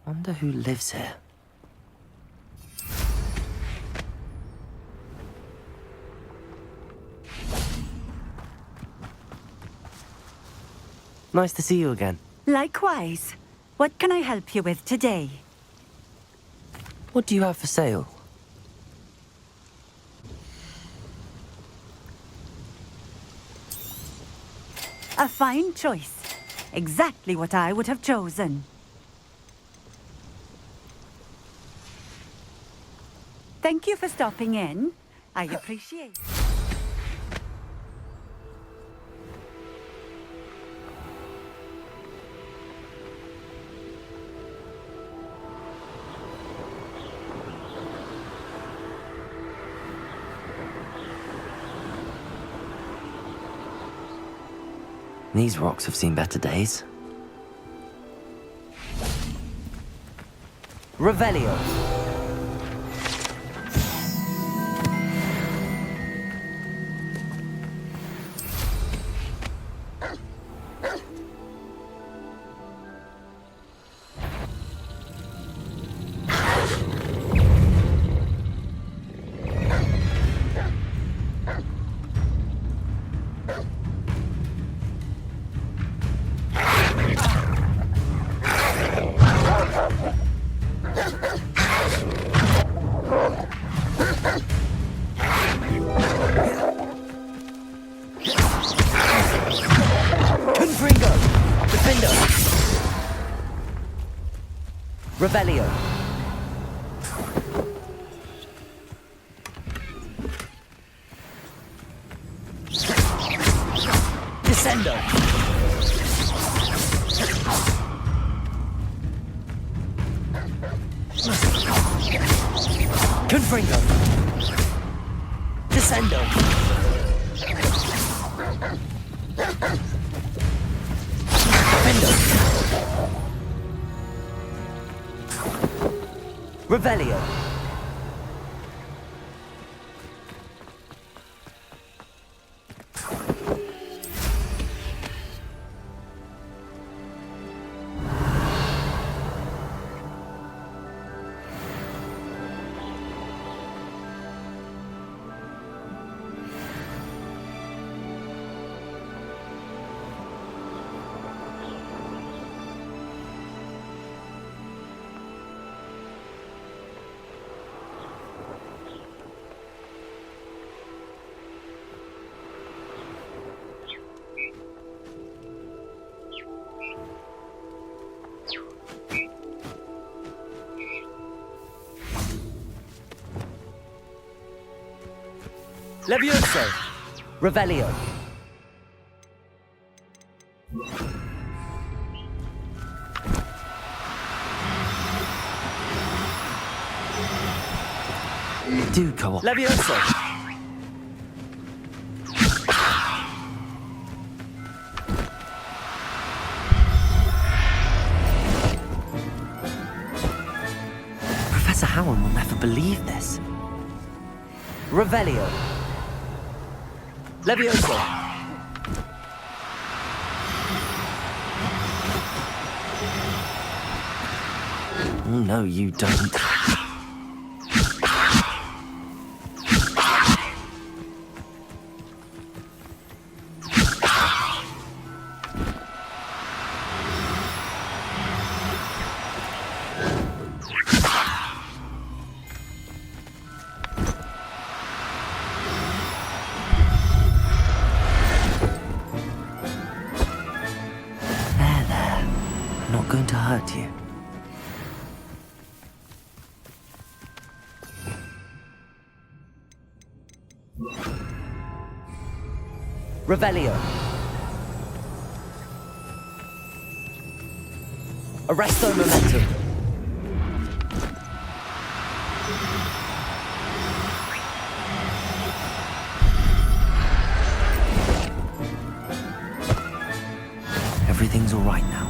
Wonder who lives here. Nice to see you again. Likewise. What can I help you with today? What do you have for sale? A fine choice. Exactly what I would have chosen. Thank you for stopping in. I appreciate it. These rocks have seen better days. Revelio. Revelio. Descendo. Confringo. Descendo. Defendo. Revelio. Levioso. Revelio. Do go on. Levioso. Professor Howard will never believe this. Revelio. Levioso. Oh, no, you don't. Going to hurt you. Revelio. Arresto momentum. Everything's all right now.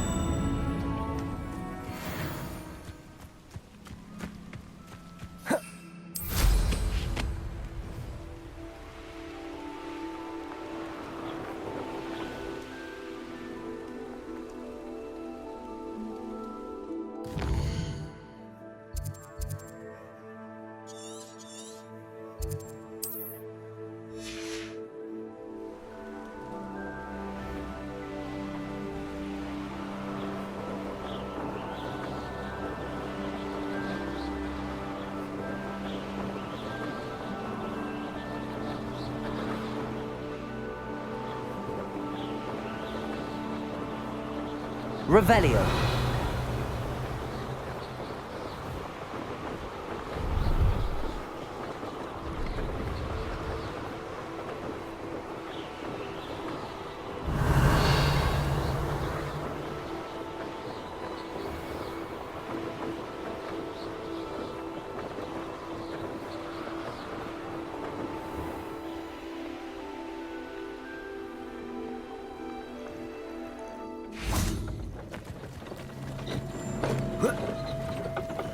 Revelio.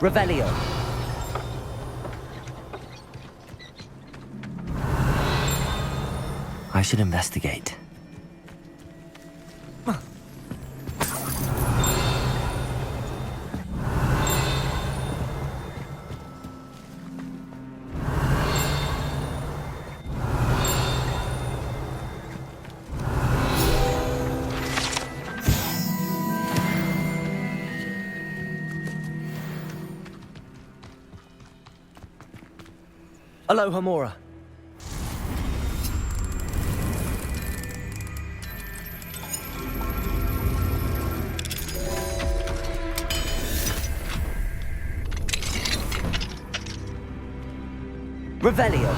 Revelio. I should investigate. Aloha Mora. Revelio.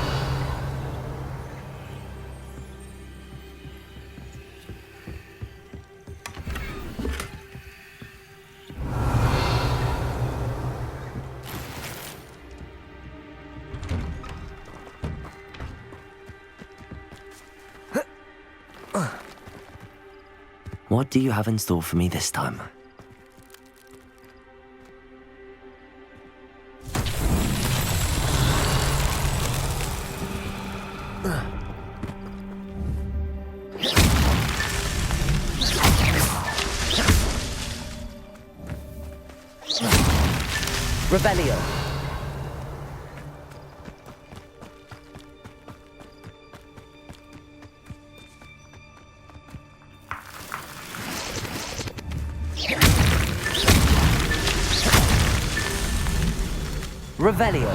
What do you have in store for me this time? Revelio. Revelio.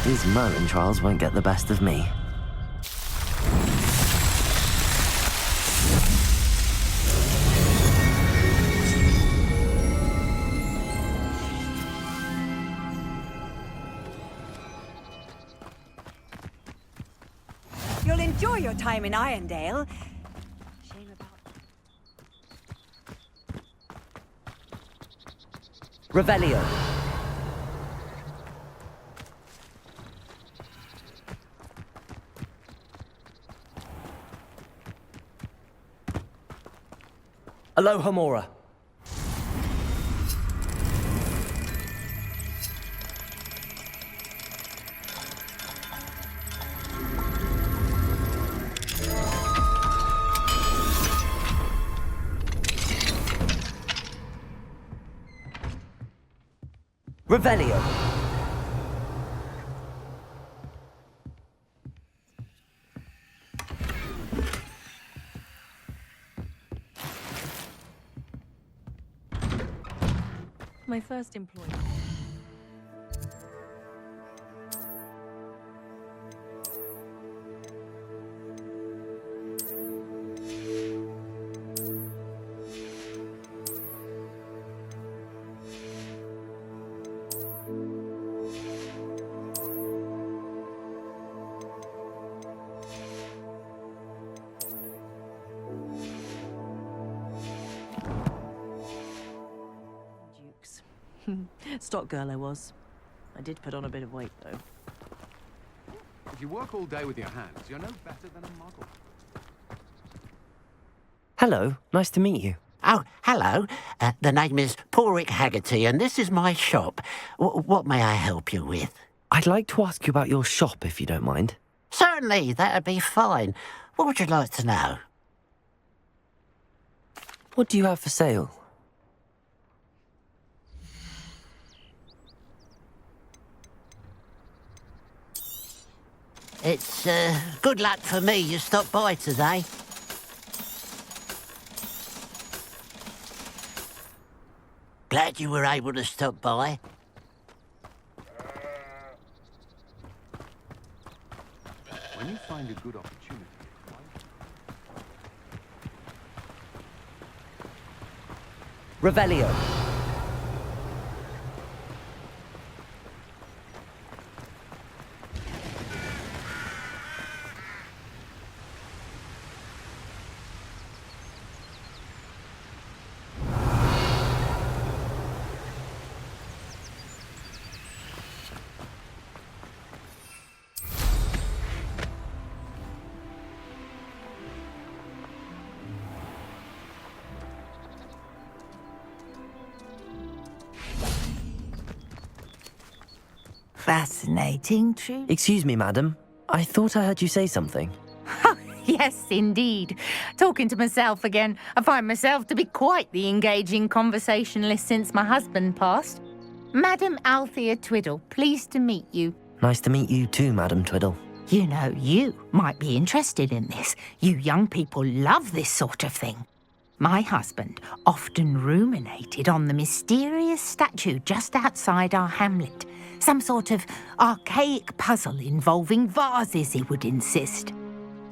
These Merlin trials won't get the best of me. You'll enjoy your time in Irondale. Shame about... Revelio. Aloha Mora. Revelio. My first employer. Stock girl I was. I did put on a bit of weight, though. If you work all day with your hands, you're no better than a muggle. Hello, nice to meet you. Oh, hello. The name is Porrick Haggerty, and this is my shop. What may I help you with? I'd like to ask you about your shop, if you don't mind. Certainly, that'd be fine. What would you like to know? What do you have for sale? It's good luck for me you stopped by today. Glad you were able to stop by. When you find a good opportunity, Revelio. Fascinating, true. Excuse me, madam. I thought I heard you say something. Yes, indeed. Talking to myself again. I find myself to be quite the engaging conversationalist since my husband passed. Madam Althea Twiddle, pleased to meet you. Nice to meet you too, Madam Twiddle. You know, you might be interested in this. You young people love this sort of thing. My husband often ruminated on the mysterious statue just outside our hamlet. Some sort of archaic puzzle involving vases, he would insist.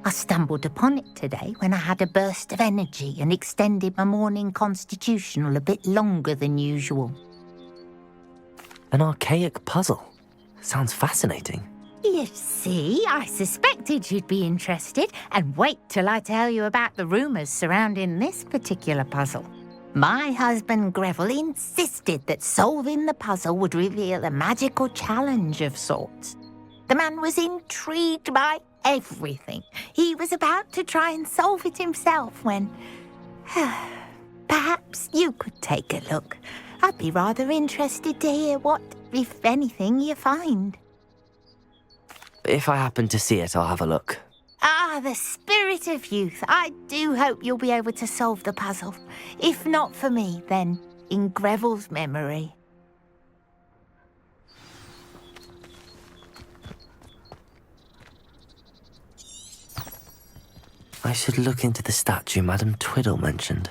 I stumbled upon it today when I had a burst of energy and extended my morning constitutional a bit longer than usual. An archaic puzzle. Sounds fascinating. You see, I suspected you'd be interested, and wait till I tell you about the rumours surrounding this particular puzzle. My husband Greville insisted that solving the puzzle would reveal a magical challenge of sorts. The man was intrigued by everything. He was about to try and solve it himself when... Perhaps you could take a look. I'd be rather interested to hear what, if anything, you find. If I happen to see it, I'll have a look. Ah, the spirit of youth. I do hope you'll be able to solve the puzzle. If not for me, then in Greville's memory. I should look into the statue Madam Twiddle mentioned.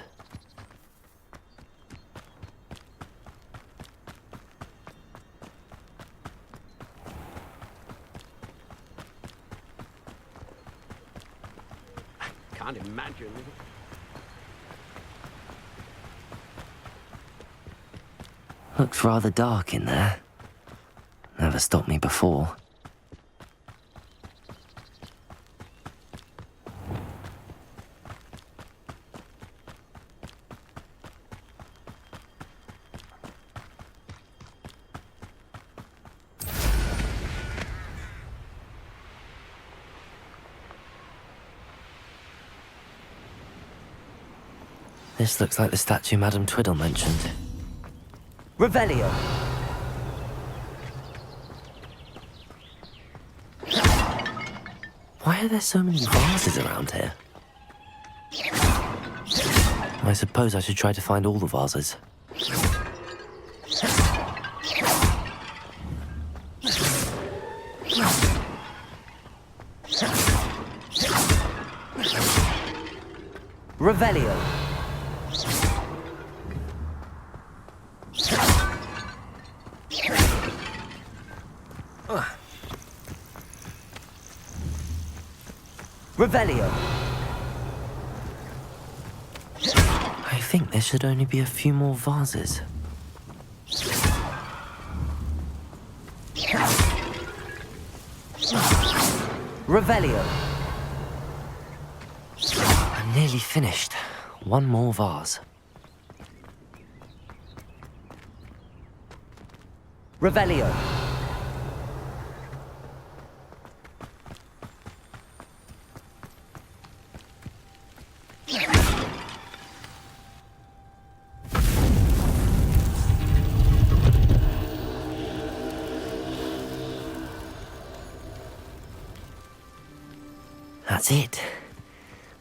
can't imagine. Looks rather dark in there. Never stopped me before. This looks like the statue Madame Twiddle mentioned. Revelio. Why are there so many vases around here? I suppose I should try to find all the vases. Revelio. Revelio. I think there should only be a few more vases. Revelio. I'm nearly finished. One more vase. Revelio. That's it.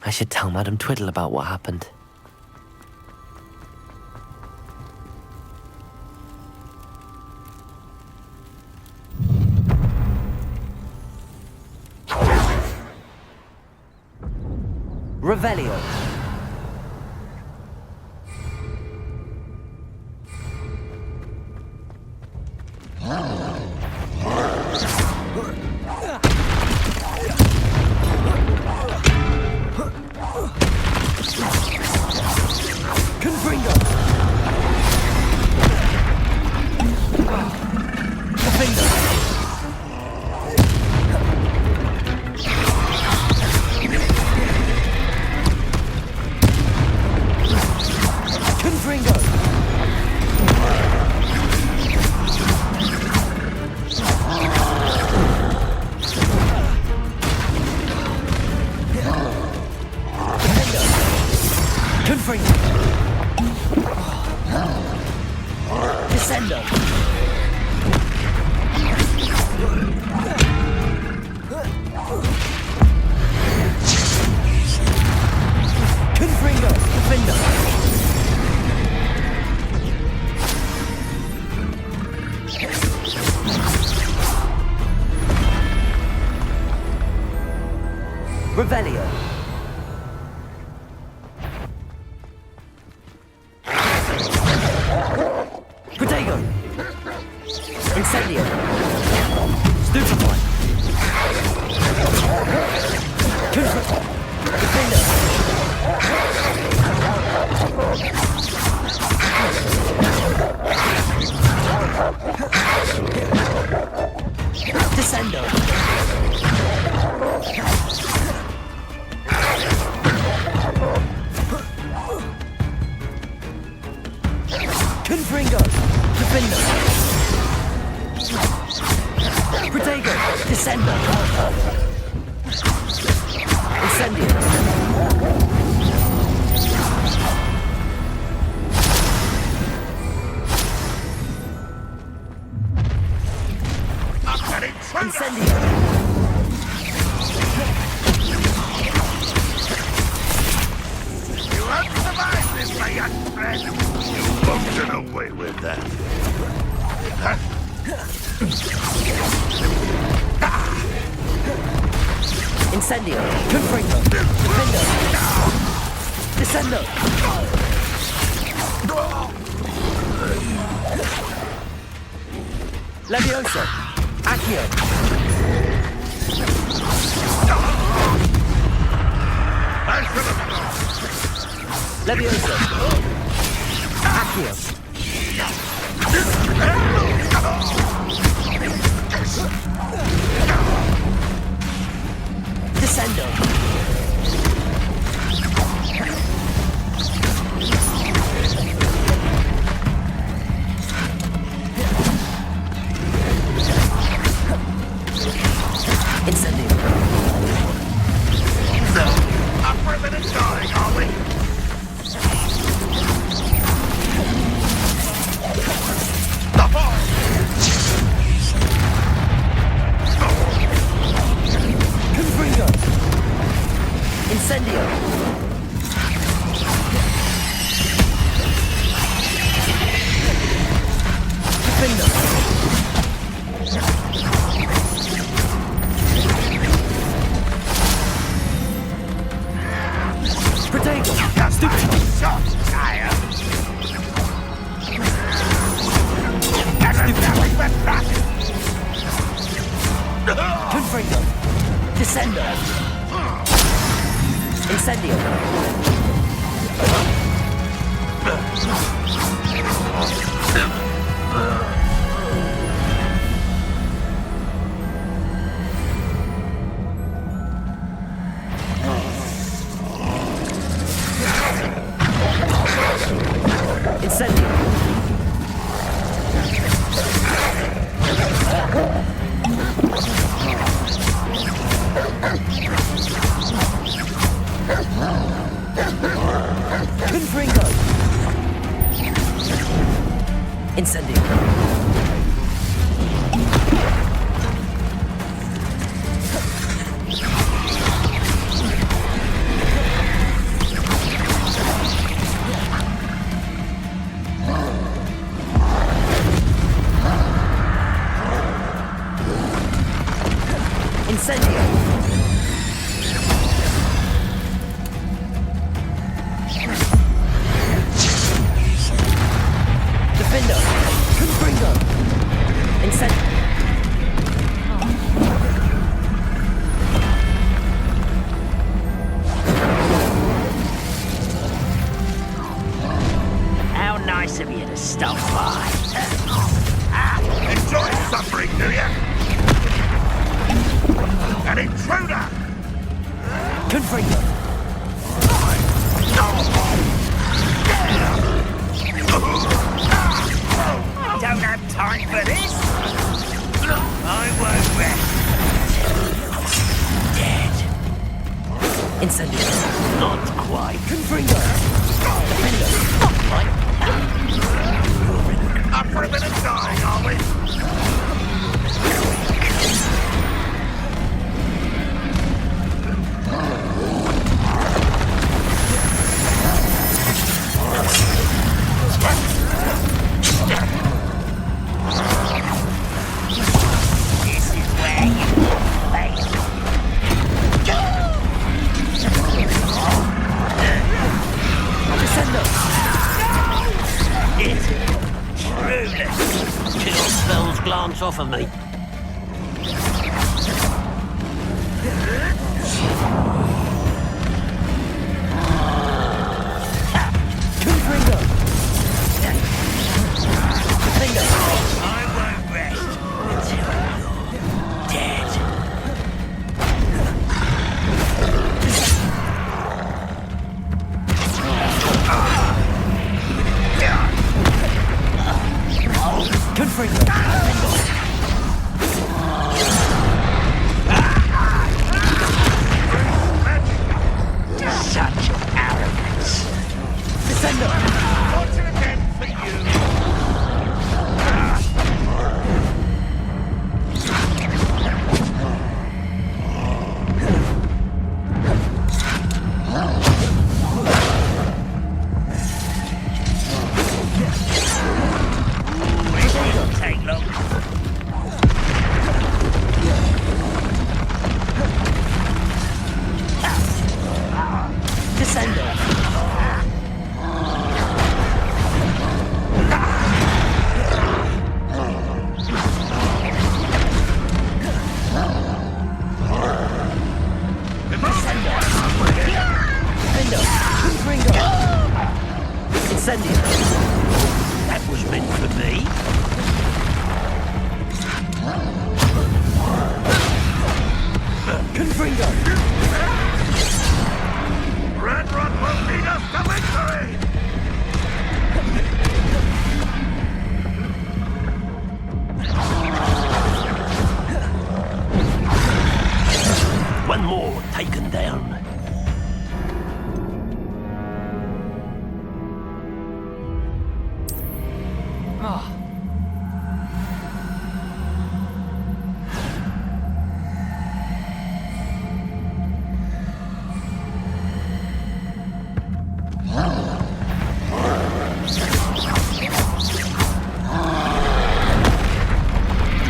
I should tell Madame Twiddle about what happened. Revelio. Confringo. Confringo. Descendo. Confringo. Defendo. Revelio. Protego. Incendio. Stupefy. Defender. Descendo. Confringo. Defender. Protego. Descendo. Incendio. Incendio. You won't survive this, my young friend. You won't get away with that. Incendio. Confringo. Defendo. Descendo. Levioso. Accio. Levioso. Accio. Descendo. Incendio. So, up for a minute going, are we? Confringo. Incendio. Defendo. Protego. Stupid. Shot, sire. Confringo. Descendo. Incendio. Incendio. Confringo. Incendio. Nice of you to stop by. Enjoy suffering, do you? An intruder! Confringo. Don't have time for this. I won't rest. Dead. Incendio. Not quite. Confringo. Defender. Not quite. Up for a bit of dying, are we? This is where you face. Descendo. It. Truly. Kill spells glance off of me. Confringo. Confringo. I won't rest until you're dead. Confringo. Such arrogance. Descendo. Fortune again for you! It'll take long. Descendo. Descendo. Confringo. Incendio. That was meant for me. Confringo. Red Run will lead us to victory! One more taken down.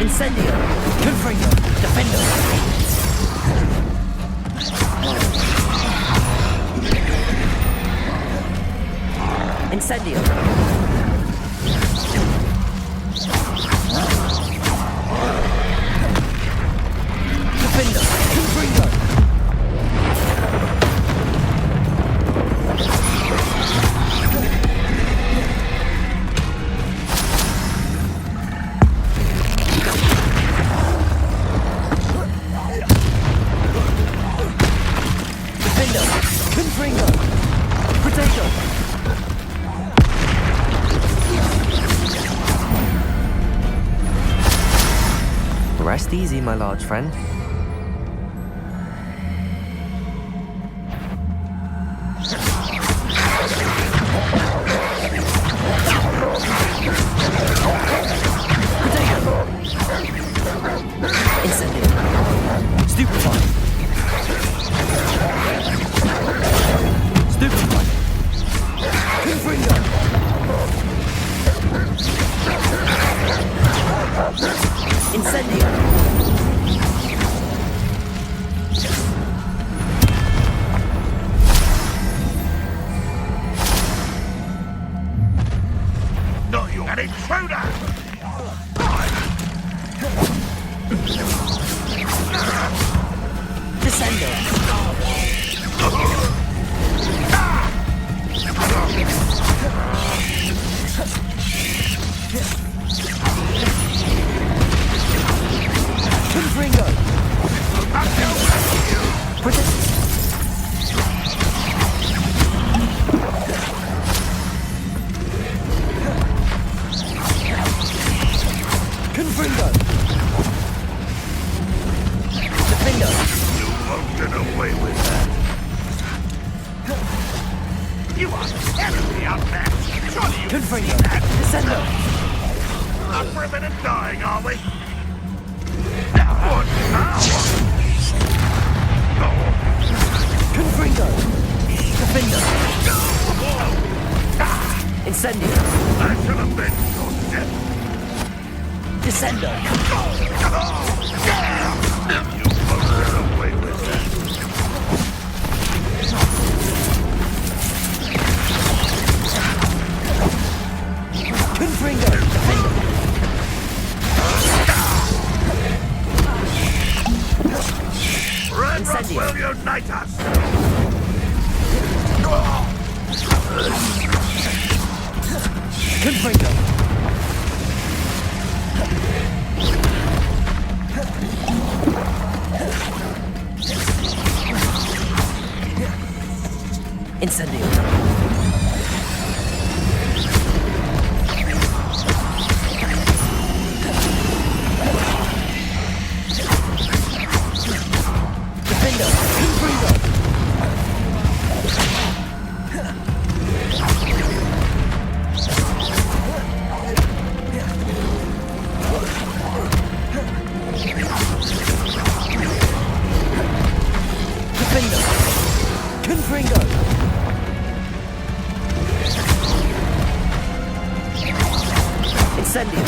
Incendio. Confringo. Defendo. Incendio. Defendo. Confringo. Defendo. Confringo. Potato. Rest easy, my large friend. Incendio. Stupefy. Stupefy. Confringo. Incendio. Not you! An intruder! Descendo. Confringo! Protect! Confringo! Defendo! You won't get away with that. You are terribly outmatched. Surely you can see Confringo! that. Descendo! Up for a minute dying, are we? What now? Confringo! Defendo! Incendio! That should have been your death. Descendo! You won't get away with that. Confringo! Defendo! Red Rock Incendio. will unite us. Confringo! Incendio! Defendo! Confringo! Defendo! Confringo! Incendio!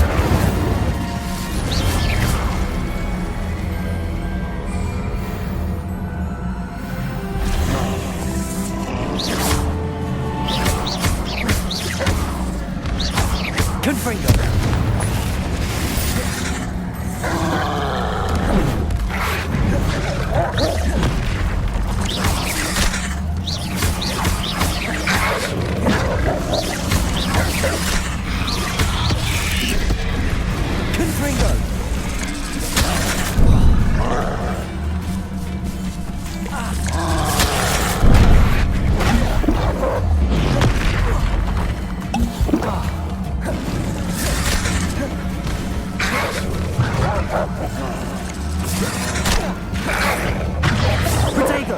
Confringo! Confringo! Protego!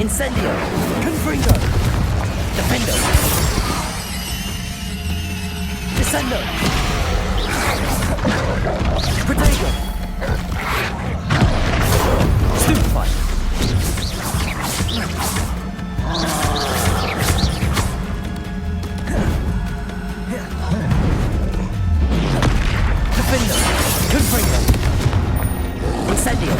Incendio! Confringo! Defendo! Descendo! Protego! Stupefy! Defendo! Confringo! Incendio!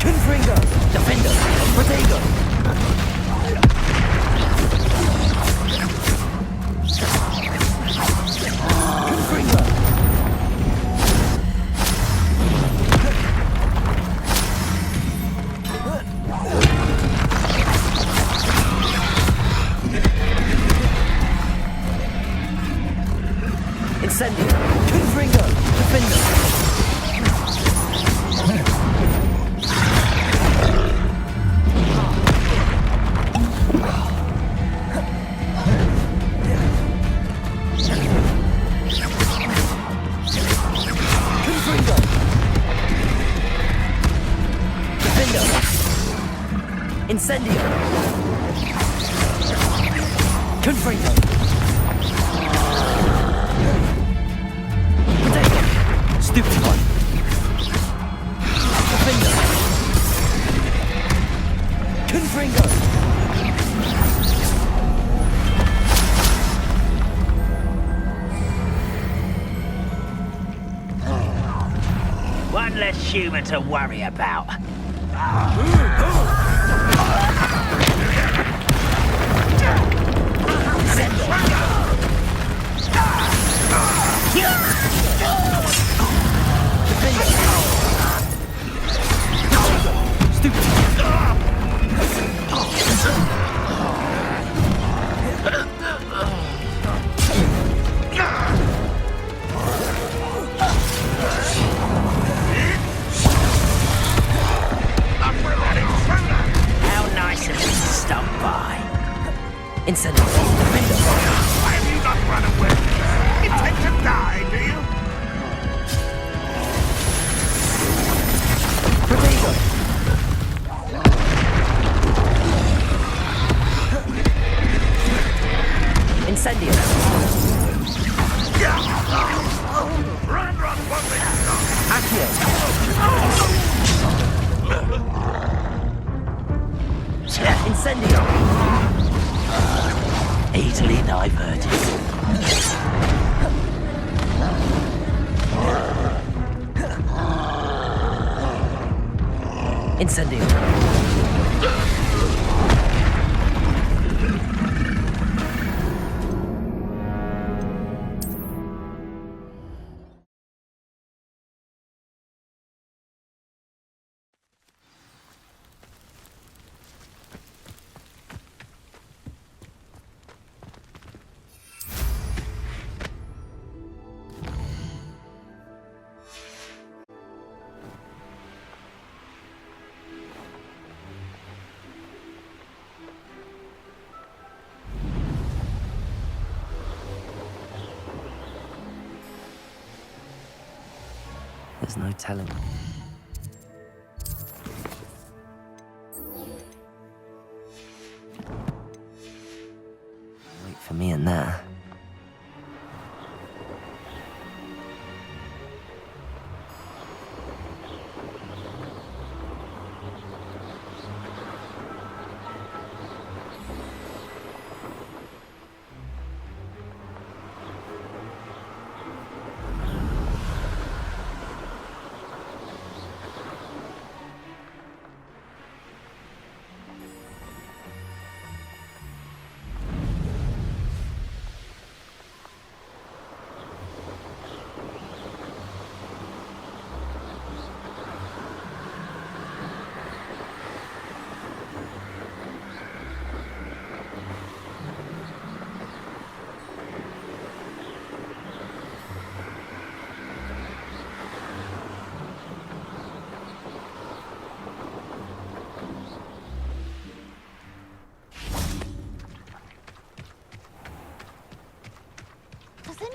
Confringo! Defendo! Protego! Confringo! Incendio! Confringo! Defendo! Confringo! Defendo! Incendio! Confringo! Protego! Stupefy! Defendo! Confringo! human to worry about. How nice of you to stop by. Incendio. Why have you not run away? Intend to die, do you? Protego. Incendio. Run, what will you Accio. Incendio. Easily diverted. Incendio. There's no telling. Wait for me in there.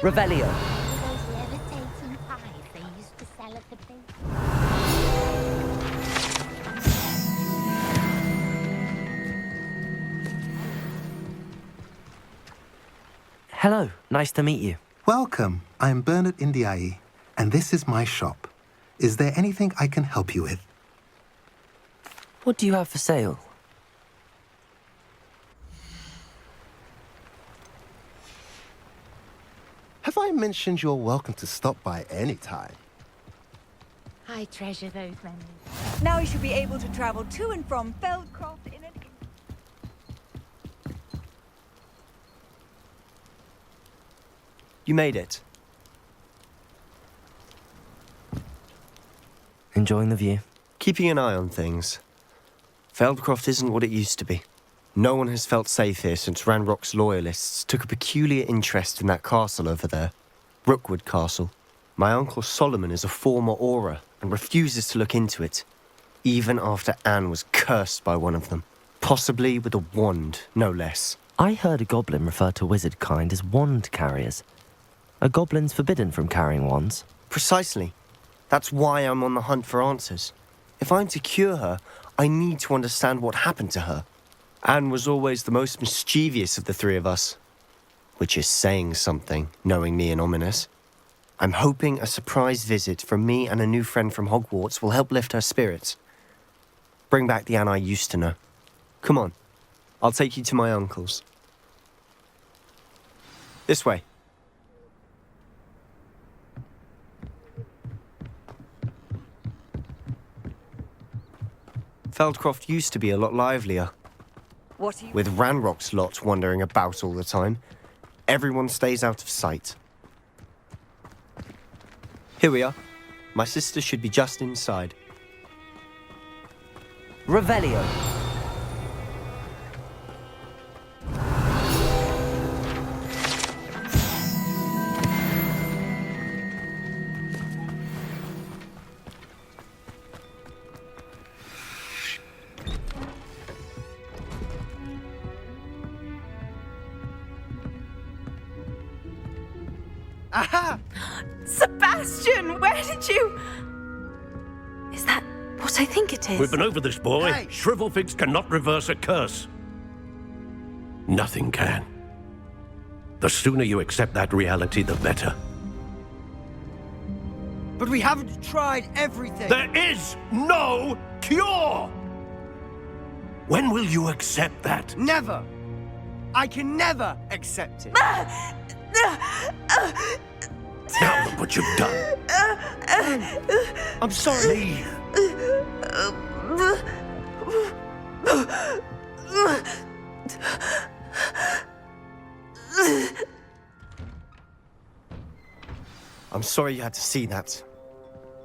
Revelio. Those levitating pies they used to sell at the bake. Hello, nice to meet you. Welcome. I'm Bernard Indiai, and this is my shop. Is there anything I can help you with? What do you have for sale? Have I mentioned you're welcome to stop by any time? I treasure those memories. Now you should be able to travel to and from Feldcroft in an You made it. Enjoying the view? Keeping an eye on things. Feldcroft isn't what it used to be. No one has felt safe here since Ranrock's loyalists took a peculiar interest in that castle over there. Rookwood Castle. My uncle Solomon is a former Auror and refuses to look into it, even after Anne was cursed by one of them. Possibly with a wand, no less. I heard a goblin refer to wizard kind as wand carriers. Are goblins forbidden from carrying wands? Precisely. That's why I'm on the hunt for answers. If I'm to cure her, I need to understand what happened to her. Anne was always the most mischievous of the three of us. Which is saying something, knowing me and Ominous. I'm hoping a surprise visit from me and a new friend from Hogwarts will help lift her spirits. Bring back the Anne I used to know. Come on, I'll take you to my uncle's. This way. Feldcroft used to be a lot livelier, What are you... with Ranrock's lot wandering about all the time. Everyone stays out of sight. Here we are. My sister should be just inside. Revelio. Aha! Sebastian, where did you... Is that what I think it is? We've been over this, boy. Hey. Shrivelfigs cannot reverse a curse. Nothing can. The sooner you accept that reality, the better. But we haven't tried everything. There is no cure! When will you accept that? Never. I can never accept it. Now look what you've done. I'm sorry. Leave. I'm sorry you had to see that.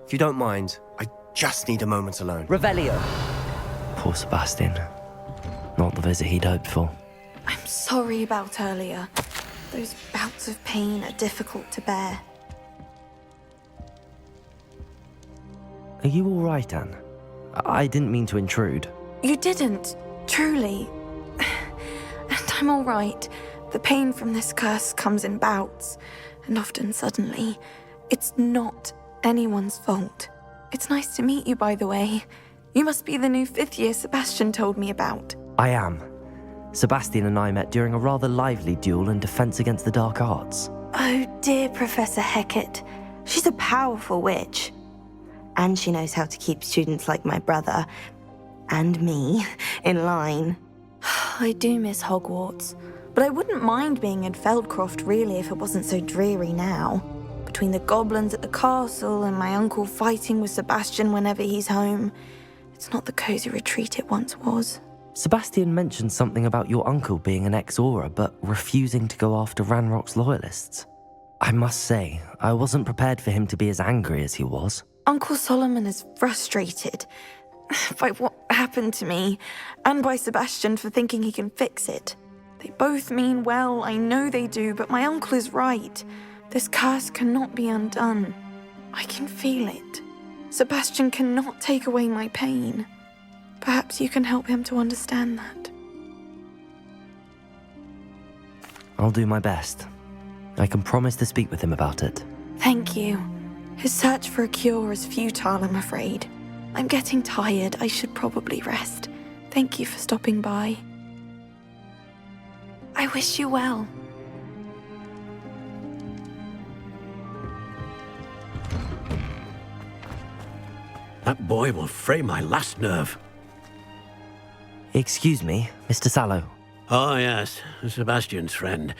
If you don't mind, I just need a moment alone. Revelio. Poor Sebastian. Not the visit he'd hoped for. I'm sorry about earlier. Those bouts of pain are difficult to bear. Are you all right, Anne? I didn't mean to intrude. You didn't, truly. And I'm all right. The pain from this curse comes in bouts, and often suddenly. It's not anyone's fault. It's nice to meet you, by the way. You must be the new 5th year Sebastian told me about. I am. Sebastian and I met during a rather lively duel in defense against the dark arts. Oh, dear Professor Hecat. She's a powerful witch. And she knows how to keep students like my brother, and me, in line. I do miss Hogwarts, but I wouldn't mind being in Feldcroft, really, if it wasn't so dreary now. Between the goblins at the castle and my uncle fighting with Sebastian whenever he's home, it's not the cozy retreat it once was. Sebastian mentioned something about your uncle being an ex-Auror, but refusing to go after Ranrock's loyalists. I must say, I wasn't prepared for him to be as angry as he was. Uncle Solomon is frustrated by what happened to me, and by Sebastian for thinking he can fix it. They both mean well, I know they do, but my uncle is right. This curse cannot be undone. I can feel it. Sebastian cannot take away my pain. Perhaps you can help him to understand that. I'll do my best. I can promise to speak with him about it. Thank you. His search for a cure is futile, I'm afraid. I'm getting tired. I should probably rest. Thank you for stopping by. I wish you well. That boy will fray my last nerve. Excuse me, Mr. Sallow. Oh, yes, Sebastian's friend.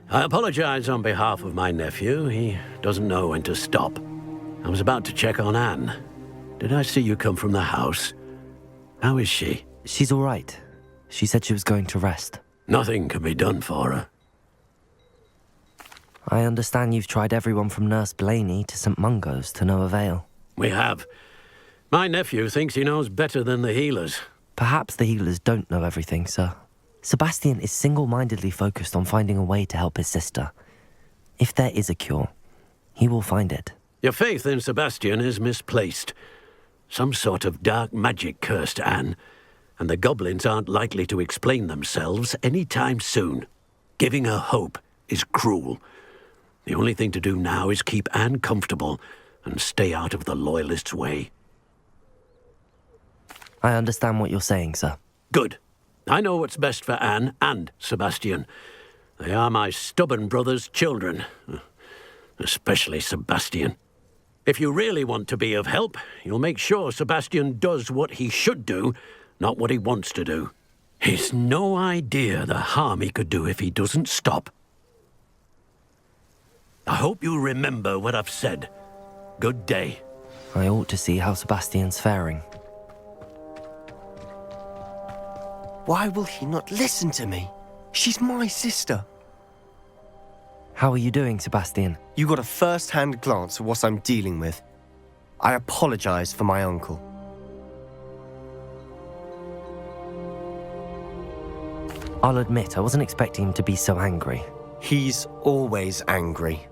I apologize on behalf of my nephew. He doesn't know when to stop. I was about to check on Anne. Did I see you come from the house? How is she? She's all right. She said she was going to rest. Nothing can be done for her. I understand you've tried everyone from Nurse Blaney to St. Mungo's to no avail. We have. My nephew thinks he knows better than the healers. Perhaps the healers don't know everything, sir. Sebastian is single-mindedly focused on finding a way to help his sister. If there is a cure, he will find it. Your faith in Sebastian is misplaced. Some sort of dark magic cursed Anne, and the goblins aren't likely to explain themselves any time soon. Giving her hope is cruel. The only thing to do now is keep Anne comfortable and stay out of the Loyalists' way. I understand what you're saying, sir. Good. I know what's best for Anne and Sebastian. They are my stubborn brother's children. Especially Sebastian. If you really want to be of help, you'll make sure Sebastian does what he should do, not what he wants to do. He's no idea the harm he could do if he doesn't stop. I hope you remember what I've said. Good day. I ought to see how Sebastian's faring. Why will he not listen to me? She's my sister. How are you doing, Sebastian? You got a first-hand glance at what I'm dealing with. I apologize for my uncle. I'll admit, I wasn't expecting him to be so angry. He's always angry.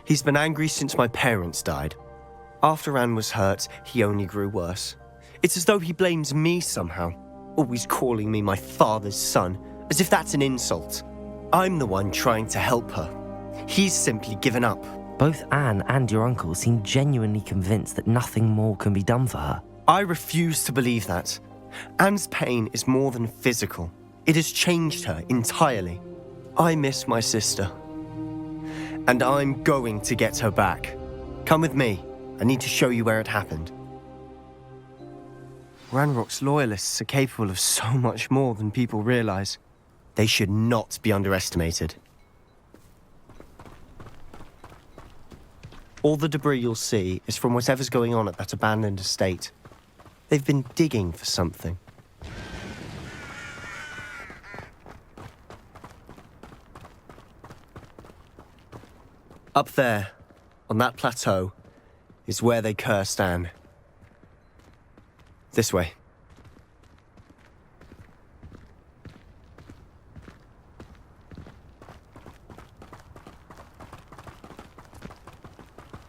He's been angry since my parents died. After Anne was hurt, he only grew worse. It's as though he blames me somehow, always calling me my father's son, as if that's an insult. I'm the one trying to help her. He's simply given up. Both Anne and your uncle seem genuinely convinced that nothing more can be done for her. I refuse to believe that. Anne's pain is more than physical. It has changed her entirely. I miss my sister. And I'm going to get her back. Come with me. I need to show you where it happened. Ranrock's loyalists are capable of so much more than people realize. They should not be underestimated. All the debris you'll see is from whatever's going on at that abandoned estate. They've been digging for something. Up there, on that plateau, is where they cursed Anne. This way.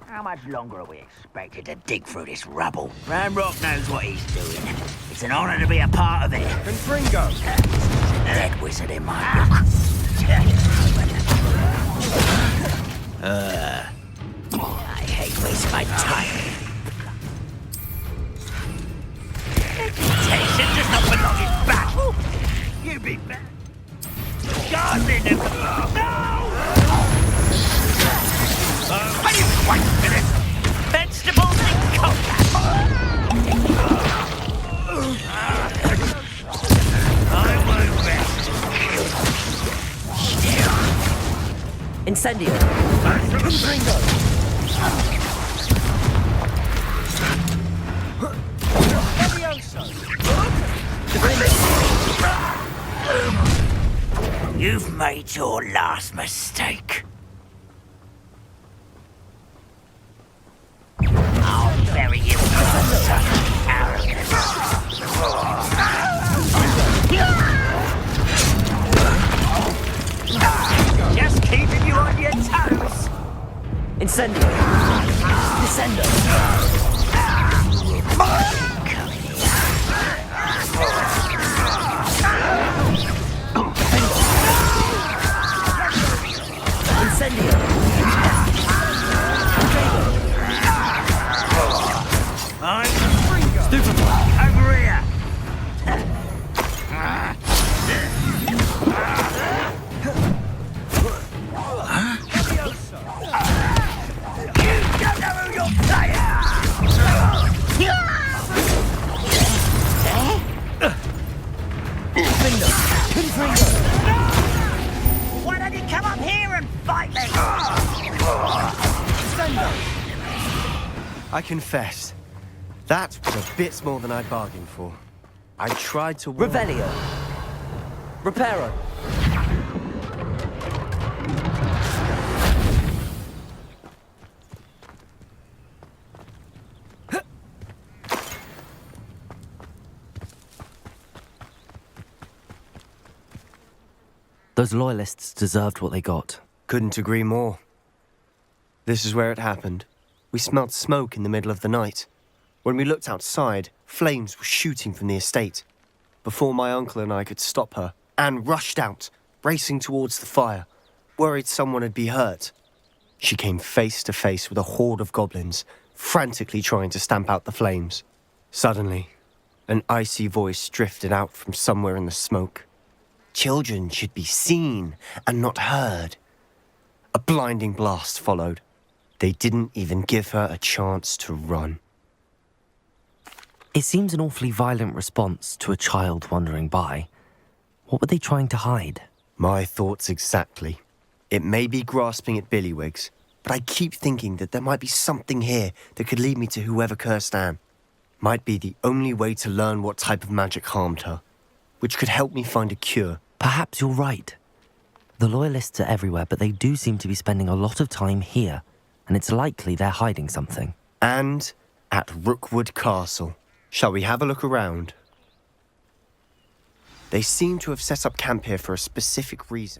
How much longer are we expected to dig through this rubble? Ranrock knows what he's doing. It's an honor to be a part of it. Confringo! Dead wizard in my book. I hate wasting my time. Reputation does not belong in battle. You be better. Gardening and... No! Are you quite finished? Vegetables and combat. I won't rest. Incendio. Confringo. You've made your last mistake. I'll bury you with arrogance. Just keeping you on your toes. Incendio. Descendo. Incendio. I'm stupefy. Over here. You don't know who you're playing. Why don't you come up here and fight me? I confess, that was a bit more than I bargained for. I tried to warn... Revelio. Reparo. Those loyalists deserved what they got. Couldn't agree more. This is where it happened. We smelled smoke in the middle of the night. When we looked outside, flames were shooting from the estate. Before my uncle and I could stop her, Anne rushed out, racing towards the fire, worried someone had been hurt. She came face to face with a horde of goblins, frantically trying to stamp out the flames. Suddenly, an icy voice drifted out from somewhere in the smoke. Children should be seen and not heard. A blinding blast followed. They didn't even give her a chance to run. It seems an awfully violent response to a child wandering by. What were they trying to hide? My thoughts exactly. It may be grasping at Billywigs, but I keep thinking that there might be something here that could lead me to whoever cursed Anne. Might be the only way to learn what type of magic harmed her. which could help me find a cure. Perhaps you're right. The Loyalists are everywhere, but they do seem to be spending a lot of time here, and it's likely they're hiding something. And at Rookwood Castle. Shall we have a look around? They seem to have set up camp here for a specific reason.